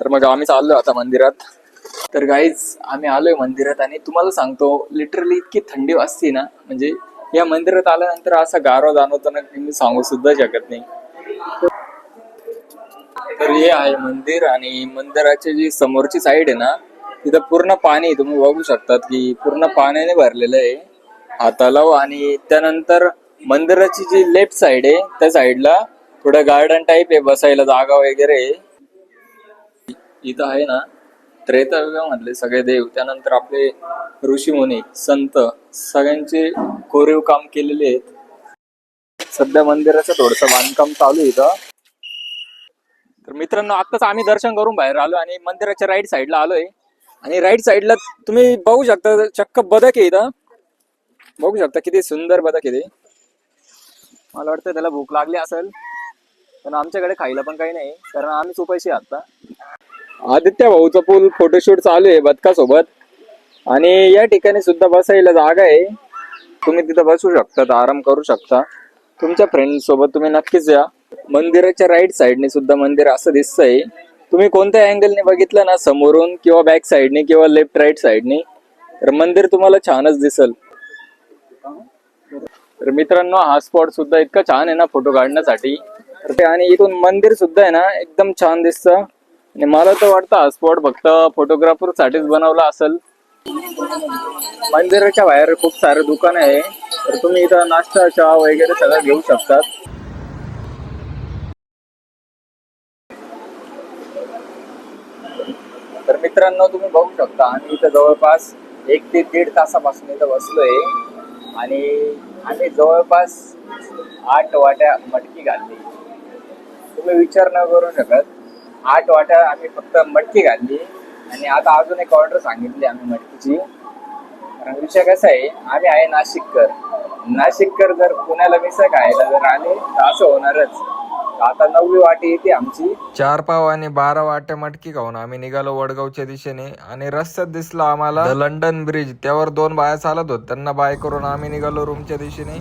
तर मग आम्ही चाललोय आता मंदिरात. तर गाईज आम्ही आलोय मंदिरात आणि तुम्हाला सांगतो लिटरली इतकी थंडी वाजते ना, म्हणजे या मंदिरात आल्यानंतर असा गारवा जाणवतो ना की मी सांगू सुद्धा शकत नाही. तर हे आहे मंदिर आणि मंदिराची जी समोरची साईड आहे ना, तिथं पूर्ण पाणी तुम्ही बघू शकतात की पूर्ण पाण्याने भरलेलं आहे हा तलाव. आणि त्यानंतर मंदिराची जी लेफ्ट साईड आहे त्या साईडला थोडं गार्डन टाईप आहे, बसायला जागा वगैरे आहे. इथं आहे ना त्रेतायुगामधले सगळे देव, त्यानंतर आपले ऋषी मुनी संत सगळ्यांचे कोरीव काम केलेले आहेत. सध्या मंदिराचं थोडंसं बांधकाम चालू आहे इथं. तर मित्रांनो आत्ताच आम्ही दर्शन करून बाहेर आलो आणि मंदिराच्या राईट साईडला आलोय. आणि राईट साईडला तुम्ही बघू शकता चक्क बदक आहे इथं. बघू शकता किती सुंदर बदक आहे ते. मला वाटतं त्याला भूक लागली असेल, पण आमच्याकडे खायला पण काही नाही कारण आम्हीच उपाशी आता. आदित्य भाऊचा पूल फोटोशूट चालू आहे बदकासोबत. आणि या ठिकाणी सुद्धा बसायला जागा आहे, तुम्ही तिथं बसू शकता, आराम करू शकता. तुमच्या फ्रेंड सोबत तुम्ही नक्कीच या. मंदिराच्या राईट साईडने सुद्धा मंदिर असं दिसतंय. तुम्ही कोणत्या अँगलने बघितलं ना, समोरून किंवा बॅक साईडने किंवा लेफ्ट राईट साईडने, तर मंदिर तुम्हाला छानच दिसल. तर मित्रांनो हा स्पॉट सुद्धा इतका छान आहे ना फोटो काढण्यासाठी. तर ते आणि इथून मंदिर सुद्धा आहे ना एकदम छान दिसतं. आणि मला तर वाटतं हा स्पॉट फक्त फोटोग्राफर साठीच बनवला असेल. मंदिराच्या बाहेर खूप सारे दुकान आहे, तर तुम्ही इथं नाश्ता चहा वगैरे सगळं घेऊ शकतात. तर मित्रांनो तुम्ही बघू शकता आम्ही इथं जवळपास 1 ते 1.5 तासापासून इथं बसलोय. आणि आम्ही जवळपास 8 वाट्या मटकी घातली. तुम्ही विचार न करू शकत, 8 वाट्या आम्ही फक्त मटकी घातली. आणि आता अजून एक ऑर्डर सांगितली आम्ही मटकीची. कारण विषय कसा आहे, आम्ही आहे नाशिककर जर पुण्याला मिसळ खायला जर आले तर असं होणारच. आता 9वी वाटी येते आमची. 4 पाव आणि 12 वाट्या मटकी खाऊन आम्ही निघालो वडगावच्या दिशेने. आणि रस्त्यात दिसला आम्हाला लंडन ब्रिज, त्यावर 2 बाया चालत होत, त्यांना बाय करून आम्ही निघालो रूमच्या दिशेने.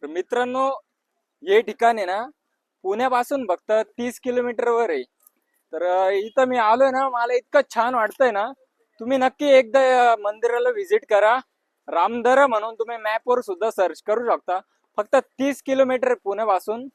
तर मित्रांनो हे ठिकाण आहे ना पुण्यापासून फक्त 30 किलोमीटरवर आहे. तर इथं मी आलोय ना, मला इतकं छान वाटतंय ना. तुम्ही नक्की एकदा या मंदिराला व्हिजिट करा. रामदरा म्हणून तुम्ही मॅपवर सुद्धा सर्च करू शकता. फक्त 30 किलोमीटर पुण्यापासून.